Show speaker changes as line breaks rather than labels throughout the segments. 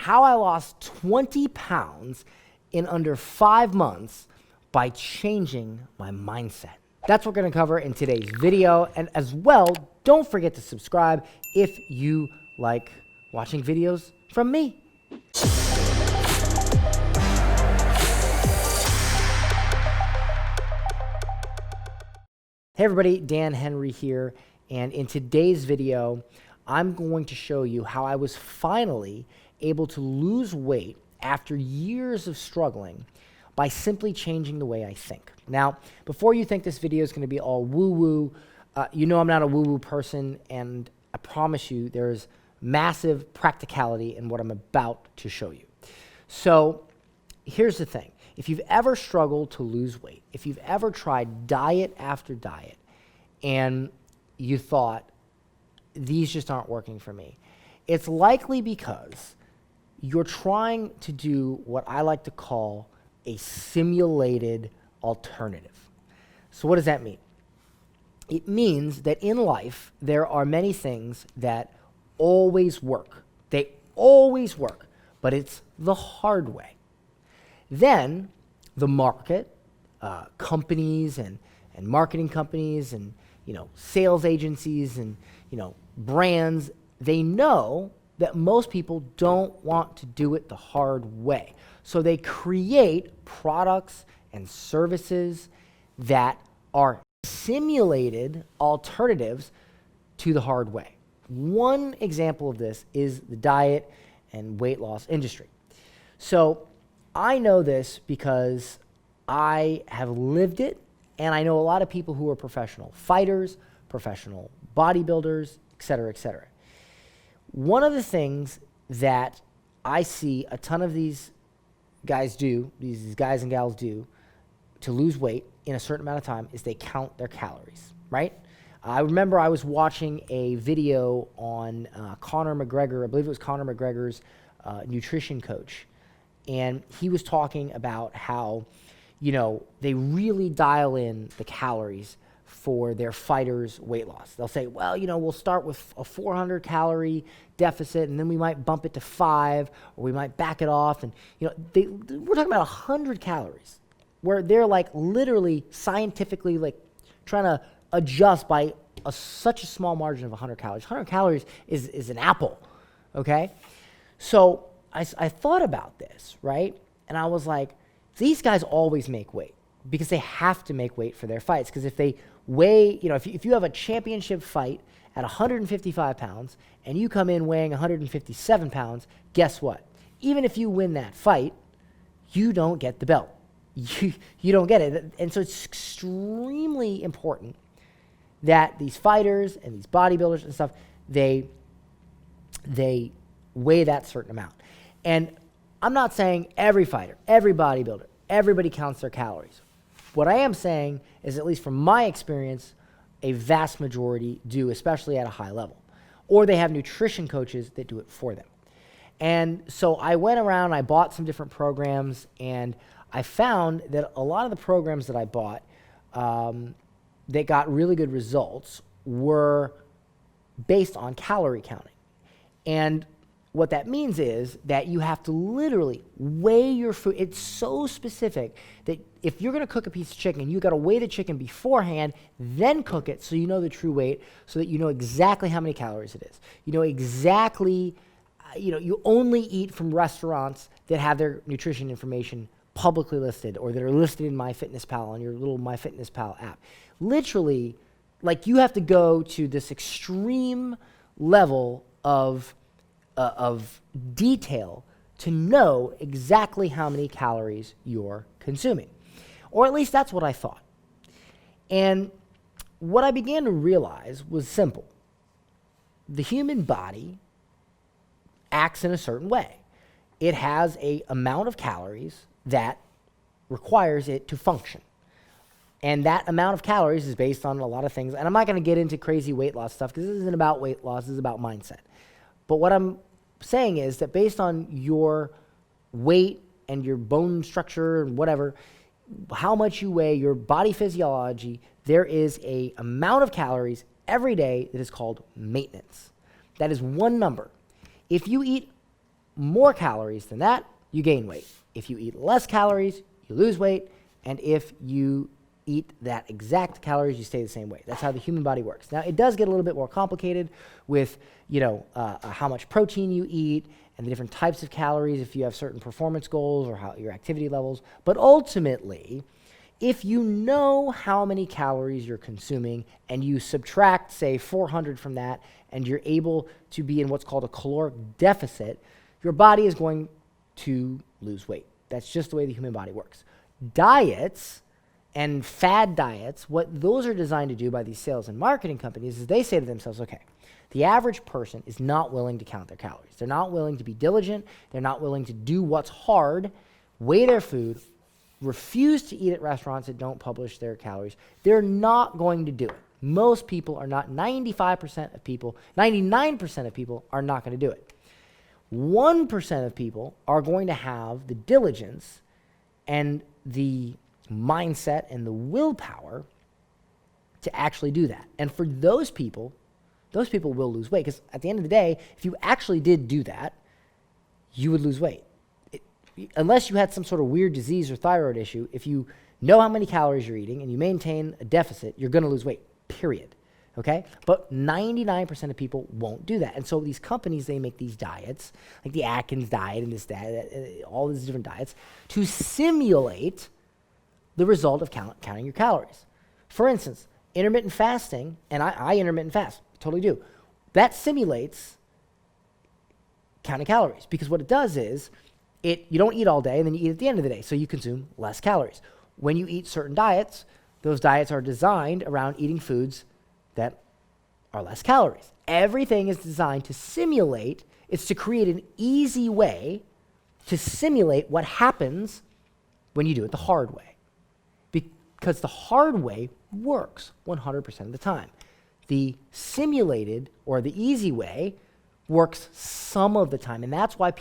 how I lost 20 pounds in under 5 months by changing my mindset. That's what we're gonna cover in today's video. And as well, don't forget to subscribe if you like watching videos from me. Hey everybody, Dan Henry here. And in today's video, I'm going to show you how I was finally able to lose weight after years of struggling by simply changing the way I think. Now, before you think this video is going to be all woo-woo, you know I'm not a woo-woo person, and I promise you there's massive practicality in what I'm about to show you. So here's the thing. If you've ever struggled to lose weight, if you've ever tried diet after diet, and you thought, these just aren't working for me, it's likely because you're trying to do what I like to call a simulated alternative. So what does that mean? It means that in life, there are many things that always work. They always work, but it's the hard way. Then the market, companies and marketing companies and sales agencies and brands, they know that most people don't want to do it the hard way. So they create products and services that are simulated alternatives to the hard way. One example of this is the diet and weight loss industry. So I know this because I have lived it, and I know a lot of people who are professional fighters, professional bodybuilders, et cetera, et cetera. One of the things that I see a ton of these guys do, these guys and gals do, to lose weight in a certain amount of time is they count their calories, right? I remember I was watching a video on Conor McGregor, I believe it was Conor McGregor's nutrition coach, and he was talking about how, they really dial in the calories for their fighters' weight loss. They'll say, well, we'll start with a 400 calorie deficit, and then we might bump it to 5, or we might back it off. And, we're talking about 100 calories, where they're like literally scientifically like trying to adjust by such a small margin of 100 calories. 100 calories is an apple, okay? So I thought about this, right? And I was like, these guys always make weight because they have to make weight for their fights. Because if they weigh, if you have a championship fight at 155 pounds and you come in weighing 157 pounds, guess what? Even if you win that fight, you don't get the belt. You don't get it. And so it's extremely important that these fighters and these bodybuilders and stuff, they weigh that certain amount. And I'm not saying every fighter, every bodybuilder, everybody counts their calories. What I am saying is, at least from my experience, a vast majority do, especially at a high level. Or they have nutrition coaches that do it for them. And so I went around, I bought some different programs, and I found that a lot of the programs that I bought that got really good results were based on calorie counting. And what that means is that you have to literally weigh your food. It's so specific that if you're going to cook a piece of chicken, you got to weigh the chicken beforehand, then cook it so you know the true weight, so that you know exactly how many calories it is. You know exactly, you only eat from restaurants that have their nutrition information publicly listed, or that are listed in MyFitnessPal on your little MyFitnessPal app. Literally, like, you have to go to this extreme level of detail to know exactly how many calories you're consuming. Or at least that's what I thought. And what I began to realize was simple. The human body acts in a certain way. It has an amount of calories that requires it to function. And that amount of calories is based on a lot of things. And I'm not going to get into crazy weight loss stuff because this isn't about weight loss, this is about mindset. But what I'm saying is that based on your weight and your bone structure and whatever, how much you weigh, your body physiology, there is an amount of calories every day that is called maintenance. That is one number. If you eat more calories than that, you gain weight. If you eat less calories, you lose weight. And if you eat that exact calories, you stay the same weight. That's how the human body works. Now, it does get a little bit more complicated with, how much protein you eat and the different types of calories if you have certain performance goals or how your activity levels. But ultimately, if you know how many calories you're consuming and you subtract, say, 400 from that, and you're able to be in what's called a caloric deficit, your body is going to lose weight. That's just the way the human body works. Diets and fad diets, what those are designed to do by these sales and marketing companies is they say to themselves, okay, the average person is not willing to count their calories. They're not willing to be diligent. They're not willing to do what's hard, weigh their food, refuse to eat at restaurants that don't publish their calories. They're not going to do it. Most people are not. 95% of people, 99% of people are not going to do it. 1% of people are going to have the diligence and the mindset and the willpower to actually do that. And for those people will lose weight, because at the end of the day, if you actually did do that, you would lose weight. Unless you had some sort of weird disease or thyroid issue, if you know how many calories you're eating and you maintain a deficit, you're going to lose weight, period. Okay? But 99% of people won't do that. And so these companies, they make these diets, like the Atkins diet and this diet, all these different diets, to simulate the result of counting your calories. For instance, intermittent fasting, and I intermittent fast, totally do. That simulates counting calories, because what it does is you don't eat all day and then you eat at the end of the day, so you consume less calories. When you eat certain diets, those diets are designed around eating foods that are less calories. Everything is designed to simulate, it's to create an easy way to simulate what happens when you do it the hard way. Because the hard way works 100% of the time. The simulated or the easy way works some of the time, and that's why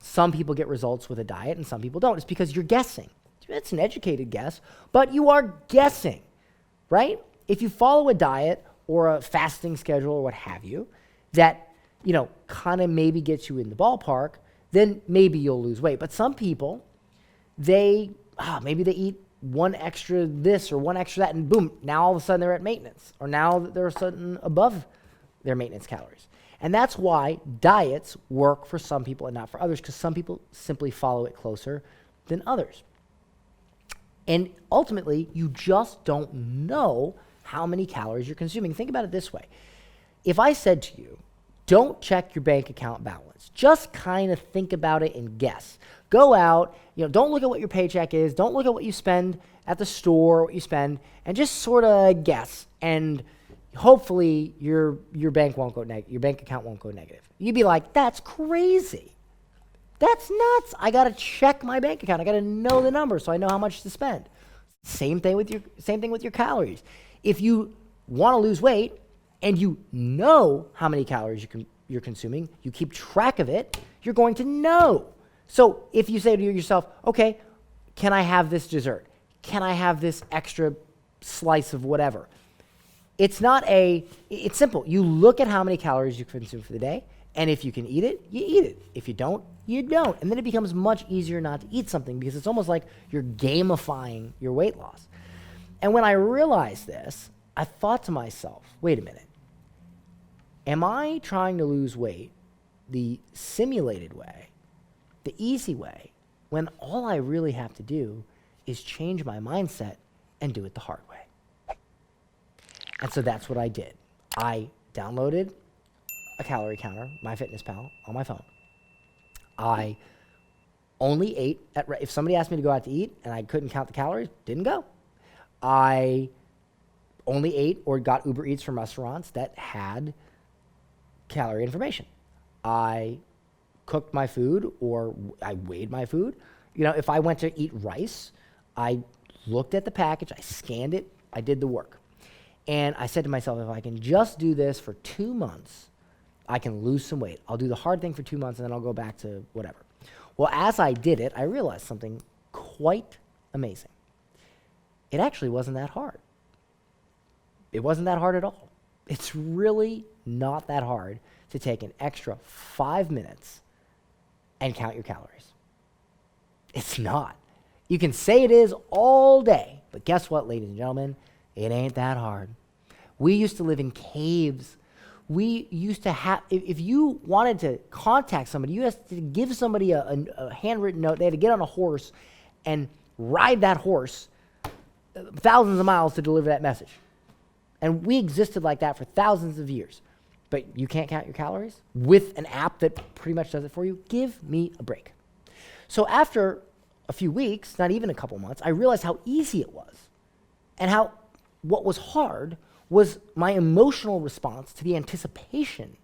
some people get results with a diet and some people don't. It's because you're guessing. It's an educated guess, but you are guessing, right? If you follow a diet or a fasting schedule or what have you, that, kind of maybe gets you in the ballpark, then maybe you'll lose weight. But some people, maybe they eat one extra this or one extra that, and boom, now all of a sudden they're at maintenance, or now they're suddenly above their maintenance calories. And that's why diets work for some people and not for others, because some people simply follow it closer than others. And ultimately, you just don't know how many calories you're consuming. Think about it this way. If I said to you, don't check your bank account balance, just kind of think about it and guess. Go out, don't look at what your paycheck is, don't look at what you spend at the store, what you spend, and just sort of guess. And hopefully your bank account won't go negative. You'd be like, that's crazy. That's nuts. I got to check my bank account. I got to know the number so I know how much to spend. Same thing with your calories. If you want to lose weight and you know how many calories you're consuming, you keep track of it, you're going to know. So if you say to yourself, okay, can I have this dessert? Can I have this extra slice of whatever? It's simple. You look at how many calories you consume for the day, and if you can eat it, you eat it. If you don't, you don't. And then it becomes much easier not to eat something, because it's almost like you're gamifying your weight loss. And when I realized this, I thought to myself, wait a minute. Am I trying to lose weight the simulated way, the easy way, when all I really have to do is change my mindset and do it the hard way? And so that's what I did. I downloaded a calorie counter, MyFitnessPal, on my phone. I only ate if somebody asked me to go out to eat and I couldn't count the calories, didn't go. I only ate or got Uber Eats from restaurants that had calorie information. I cooked my food, or I weighed my food. If I went to eat rice, I looked at the package, I scanned it, I did the work. And I said to myself, if I can just do this for 2 months, I can lose some weight. I'll do the hard thing for 2 months and then I'll go back to whatever. Well, as I did it, I realized something quite amazing. It actually wasn't that hard. It wasn't that hard at all. It's really not that hard to take an extra 5 minutes and count your calories. It's not. You can say it is all day, but guess what, ladies and gentlemen? It ain't that hard. We used to live in caves. We used to have, if you wanted to contact somebody, you had to give somebody a handwritten note. They had to get on a horse and ride that horse thousands of miles to deliver that message. And we existed like that for thousands of years. But you can't count your calories with an app that pretty much does it for you? Give me a break. So after a few weeks, not even a couple months, I realized how easy it was. And how what was hard was my emotional response to the anticipation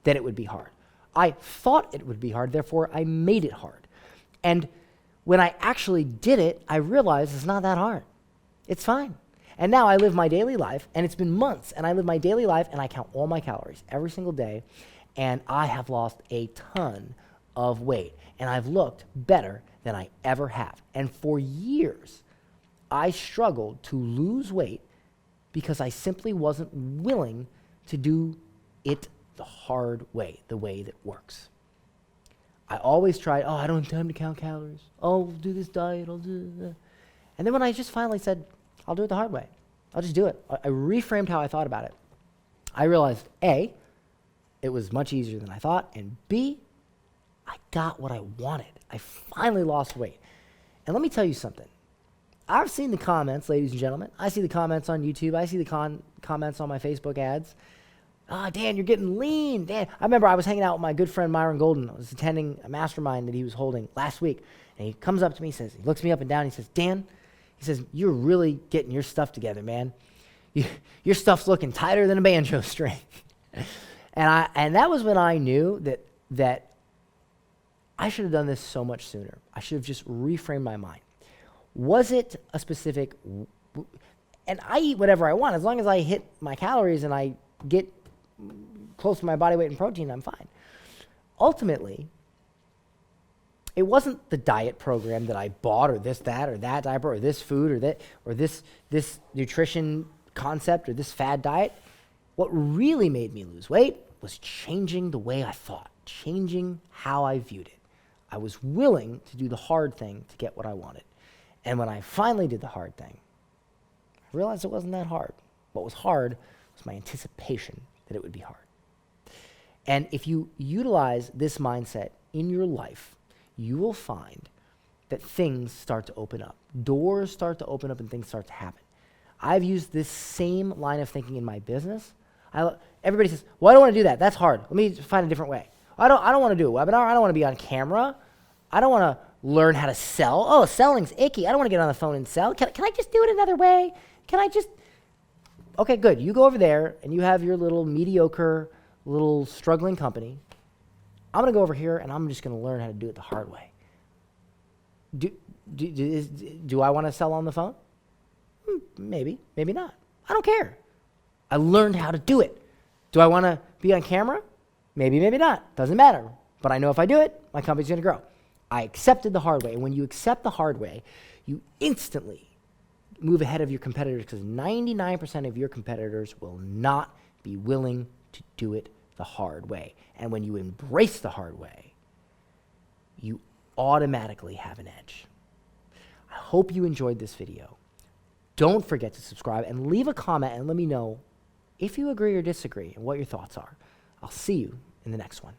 that it would be hard. I thought it would be hard, therefore I made it hard. And when I actually did it, I realized it's not that hard. It's fine. And now I live my daily life, and it's been months, and I live my daily life, and I count all my calories every single day, and I have lost a ton of weight, and I've looked better than I ever have. And for years, I struggled to lose weight because I simply wasn't willing to do it the hard way, the way that works. I always tried, I don't have time to count calories. I'll do this diet, I'll do that. And then when I just finally said, I'll do it the hard way. I'll just do it. I reframed how I thought about it. I realized, A, it was much easier than I thought, and B, I got what I wanted. I finally lost weight. And let me tell you something. I've seen the comments, ladies and gentlemen. I see the comments on YouTube. I see the comments on my Facebook ads. Dan, you're getting lean. Dan, I remember I was hanging out with my good friend Myron Golden. I was attending a mastermind that he was holding last week. And he comes up to me, he looks me up and down, he says, Dan, he says, you're really getting your stuff together, man. Your stuff's looking tighter than a banjo string. and that was when I knew that I should have done this so much sooner. I should have just reframed my mind. Was it a specific, and I eat whatever I want. As long as I hit my calories and I get close to my body weight in protein, I'm fine. Ultimately, it wasn't the diet program that I bought or this, that, or that diaper or this food or that or this nutrition concept or this fad diet. What really made me lose weight was changing the way I thought, changing how I viewed it. I was willing to do the hard thing to get what I wanted. And when I finally did the hard thing, I realized it wasn't that hard. What was hard was my anticipation that it would be hard. And if you utilize this mindset in your life, you will find that things start to open up. Doors start to open up and things start to happen. I've used this same line of thinking in my business. Everybody says, well, I don't want to do that. That's hard. Let me find a different way. I don't want to do a webinar. I don't want to be on camera. I don't want to learn how to sell. Oh, selling's icky. I don't want to get on the phone and sell. Can I just do it another way? Okay, good. You go over there and you have your little mediocre, little struggling company. I'm going to go over here and I'm just going to learn how to do it the hard way. Do I want to sell on the phone? Maybe, maybe not. I don't care. I learned how to do it. Do I want to be on camera? Maybe, maybe not. Doesn't matter. But I know if I do it, my company's going to grow. I accepted the hard way. And when you accept the hard way, you instantly move ahead of your competitors because 99% of your competitors will not be willing to do it the hard way. And when you embrace the hard way, you automatically have an edge. I hope you enjoyed this video. Don't forget to subscribe and leave a comment and let me know if you agree or disagree and what your thoughts are. I'll see you in the next one.